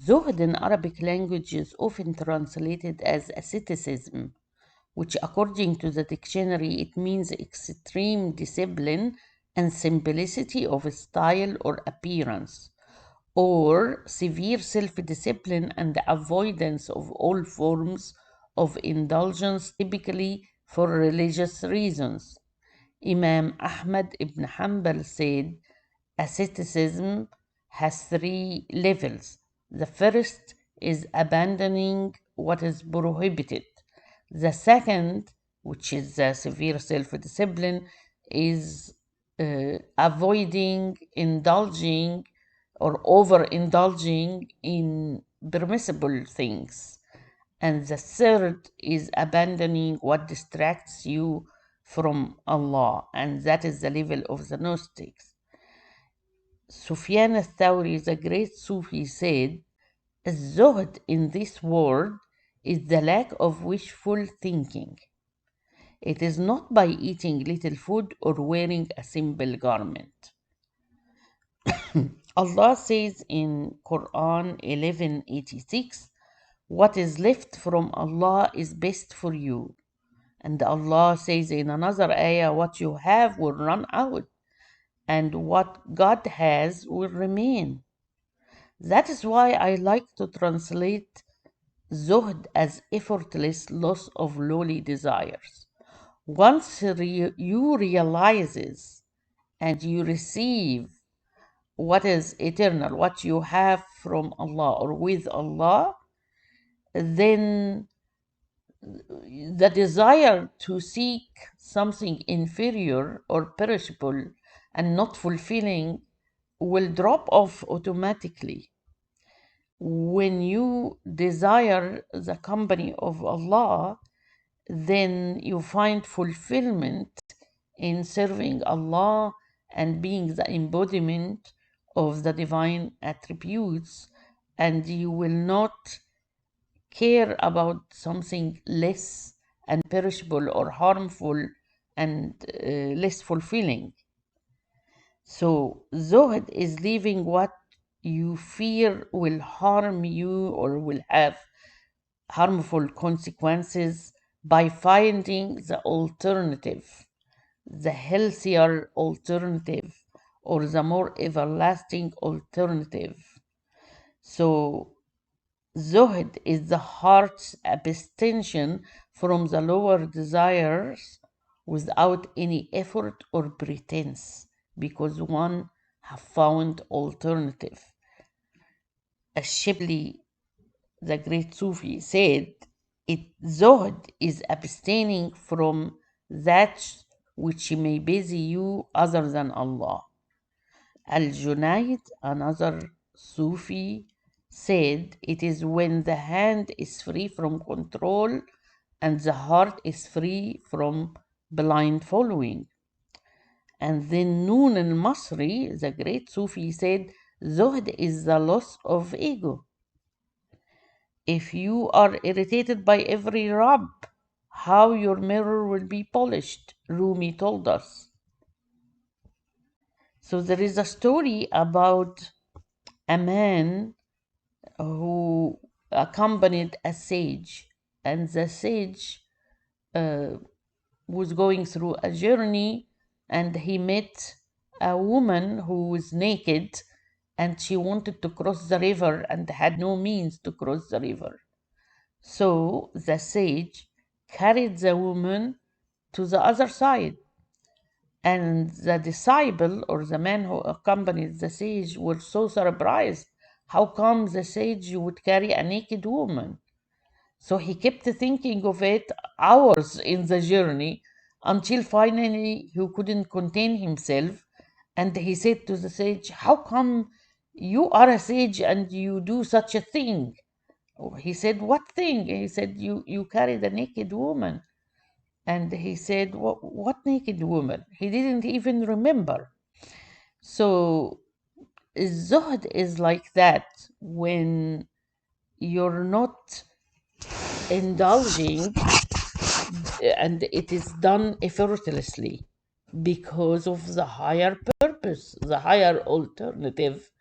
Zuhd in Arabic language is often translated as asceticism, which according to the dictionary it means extreme discipline and simplicity of style or appearance, or severe self-discipline and avoidance of all forms of indulgence, typically for religious reasons. Imam Ahmad ibn Hanbal said asceticism has three levels. The first is abandoning what is prohibited. The second, which is severe self discipline, is avoiding indulging or overindulging in permissible things. And the third is abandoning what distracts you from Allah, and that is the level of the Gnostics. Sufyan al-Thawri, the great Sufi, said, "Zuhd in this world is the lack of wishful thinking. It is not by eating little food or wearing a simple garment." Allah says in Quran 11:86, "What is left from Allah is best for you." And Allah says in another ayah, "What you have will run out, and what God has will remain." That is why I like to translate Zuhd as effortless loss of lowly desires. Once you realizes and you receive what is eternal, what you have from Allah or with Allah, then the desire to seek something inferior or perishable and not fulfilling will drop off automatically. When you desire the company of Allah, then you find fulfillment in serving Allah and being the embodiment of the divine attributes, and you will not care about something less and perishable or harmful and less fulfilling. So, Zohd is leaving what you fear will harm you or will have harmful consequences by finding the alternative, the healthier alternative, or the more everlasting alternative. So, Zuhd is the heart's abstention from the lower desires without any effort or pretense, because one have found alternative. As Shibli, the great Sufi, said, Zuhd is abstaining from that which may busy you other than Allah. Al-Junayd, another Sufi, said, "It is when the hand is free from control and the heart is free from blind following." And then Noon al-Masri, the great Sufi, said, "Zuhd is the loss of ego." If you are irritated by every rub, how your mirror will be polished, Rumi told us. So there is a story about a man who accompanied a sage, and the sage was going through a journey, and he met a woman who was naked, and she wanted to cross the river and had no means to cross the river. So the sage carried the woman to the other side, and the disciple or the man who accompanied the sage were so surprised. How come the sage would carry a naked woman? So he kept thinking of it hours in the journey until finally he couldn't contain himself, and he said to the sage, "How come you are a sage and you do such a thing?" He said, "What thing?" He said, You carried a naked woman." And he said, What naked woman? He didn't even remember. So Zuhd is like that when you're not indulging and it is done effortlessly because of the higher purpose, the higher alternative,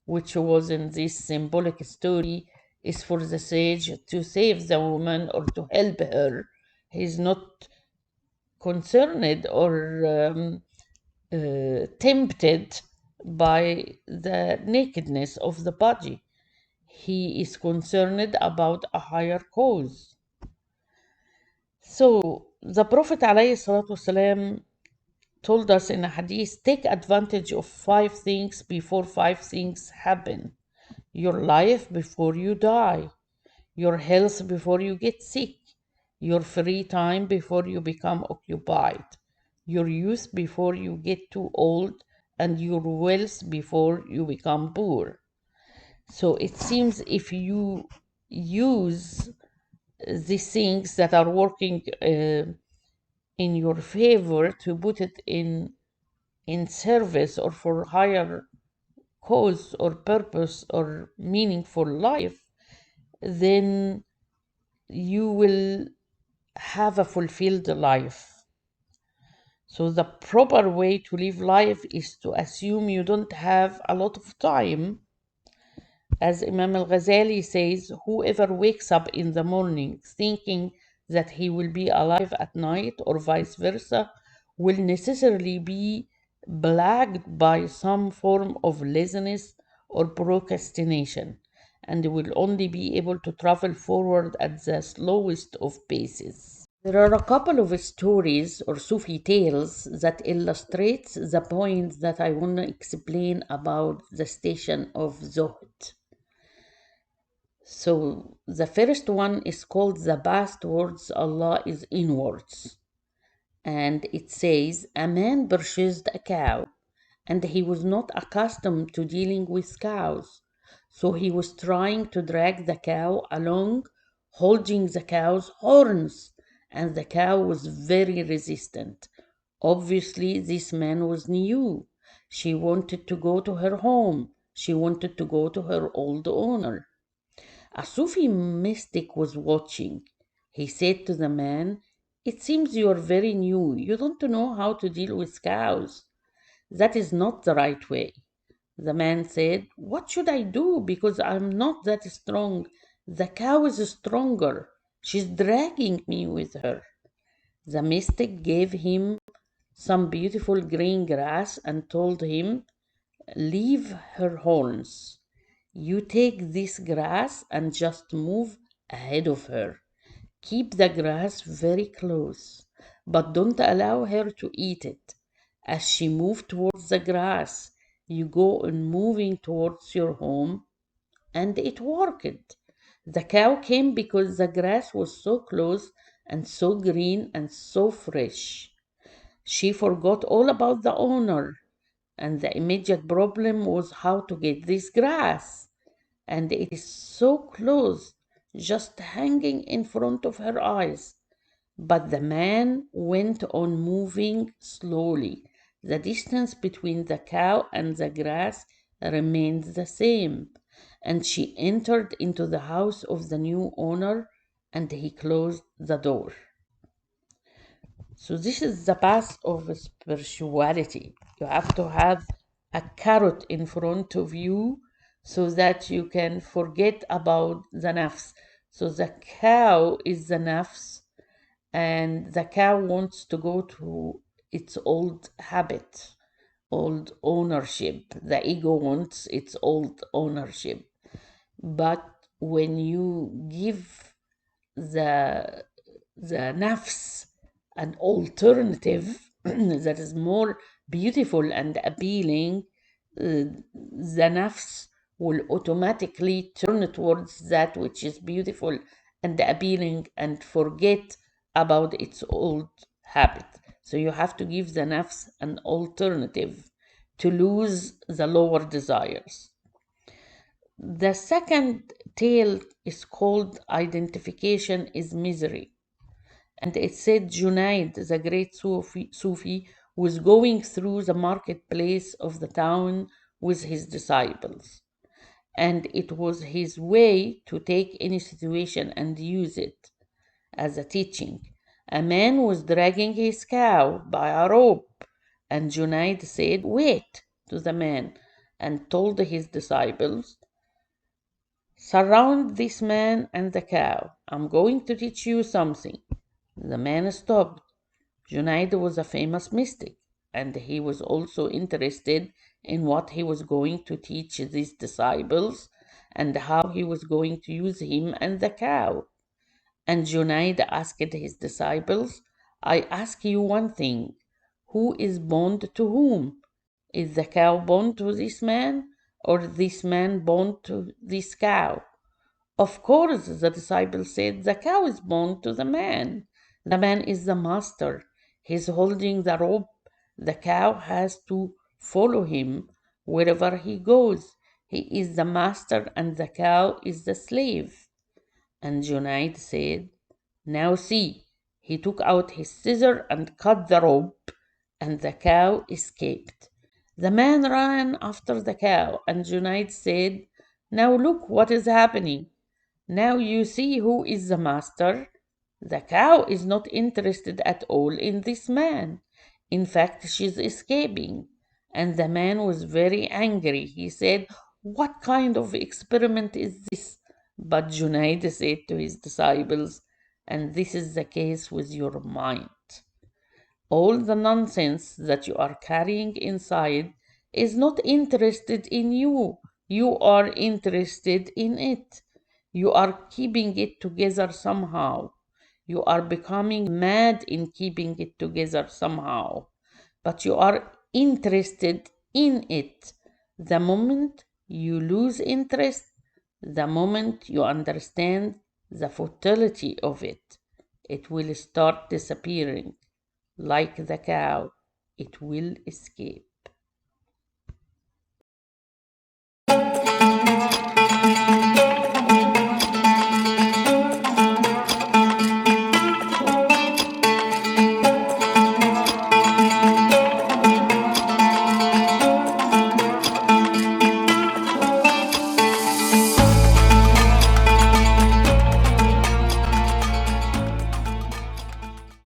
which was in this symbolic story, is for the sage to save the woman or to help her. He's not concerned or tempted by the nakedness of the body. He is concerned about a higher cause. So the Prophet ﷺ told us in a hadith, take advantage of 5 things before 5 things happen. Your life before you die, your health before you get sick, your free time before you become occupied, your youth before you get too old, and your wealth before you become poor. So it seems if you use these things that are working in your favor to put it in service or for higher cause or purpose or meaningful life, then you will have a fulfilled life. So the proper way to live life is to assume you don't have a lot of time. As Imam al-Ghazali says, whoever wakes up in the morning thinking that he will be alive at night or vice versa will necessarily be plagued by some form of laziness or procrastination and will only be able to travel forward at the slowest of paces. There are a couple of stories or Sufi tales that illustrates the point that I want to explain about the station of Zuhd. So the first one is called the path towards Allah is inwards. And it says, a man purchased a cow, and he was not accustomed to dealing with cows. So he was trying to drag the cow along, holding the cow's horns, and the cow was very resistant. Obviously, this man was new. She wanted to go to her home. She wanted to go to her old owner. A Sufi mystic was watching. He said to the man, it seems you are very new. You don't know how to deal with cows. That is not the right way. The man said, what should I do? Because I'm not that strong. The cow is stronger. She's dragging me with her. The mystic gave him some beautiful green grass and told him, leave her horns. You take this grass and just move ahead of her. Keep the grass very close, but don't allow her to eat it. As she moves towards the grass, you go on moving towards your home, and it worked. The cow came because the grass was so close and so green and so fresh. She forgot all about the owner, and the immediate problem was how to get this grass. And it is so close, just hanging in front of her eyes. But the man went on moving slowly. The distance between the cow and the grass remained the same, and she entered into the house of the new owner, and he closed the door. So this is the path of spirituality. You have to have a carrot in front of you so that you can forget about the nafs. So the cow is the nafs, and the cow wants to go to its old habit, old ownership. The ego wants its old ownership. But when you give the nafs an alternative that is more beautiful and appealing, the nafs will automatically turn towards that which is beautiful and appealing and forget about its old habit. So you have to give the nafs an alternative to lose the lower desires. The second tale is called Identification is Misery. And it said Junaid, the great Sufi, was going through the marketplace of the town with his disciples. And it was his way to take any situation and use it as a teaching. A man was dragging his cow by a rope, and Junaid said, wait, to the man. and told his disciples, "Surround this man and the cow. I'm going to teach you something." The man stopped. Junaid was a famous mystic, and he was also interested in what he was going to teach these disciples and how he was going to use him and the cow. And Junaid asked his disciples, "I ask you one thing. Who is bound to whom? Is the cow bound to this man, or this man bound to this cow?" "Of course," the disciple said, "the cow is bound to the man. The man is the master. He's holding the rope. The cow has to follow him wherever he goes. He is the master and the cow is the slave." And Junaid said, "Now see." He took out his scissor and cut the rope, and the cow escaped. The man ran after the cow, and Junaid said, "Now look what is happening. Now you see who is the master. The cow is not interested at all in this man. In fact, she's escaping." And the man was very angry. He said, "What kind of experiment is this?" But Junaid said to his disciples, "And this is the case with your mind. All the nonsense that you are carrying inside is not interested in you. You are interested in it. You are keeping it together somehow. You are becoming mad in keeping it together somehow. But you are interested in it. The moment you lose interest, the moment you understand the futility of it will start disappearing. Like the cow, it will escape.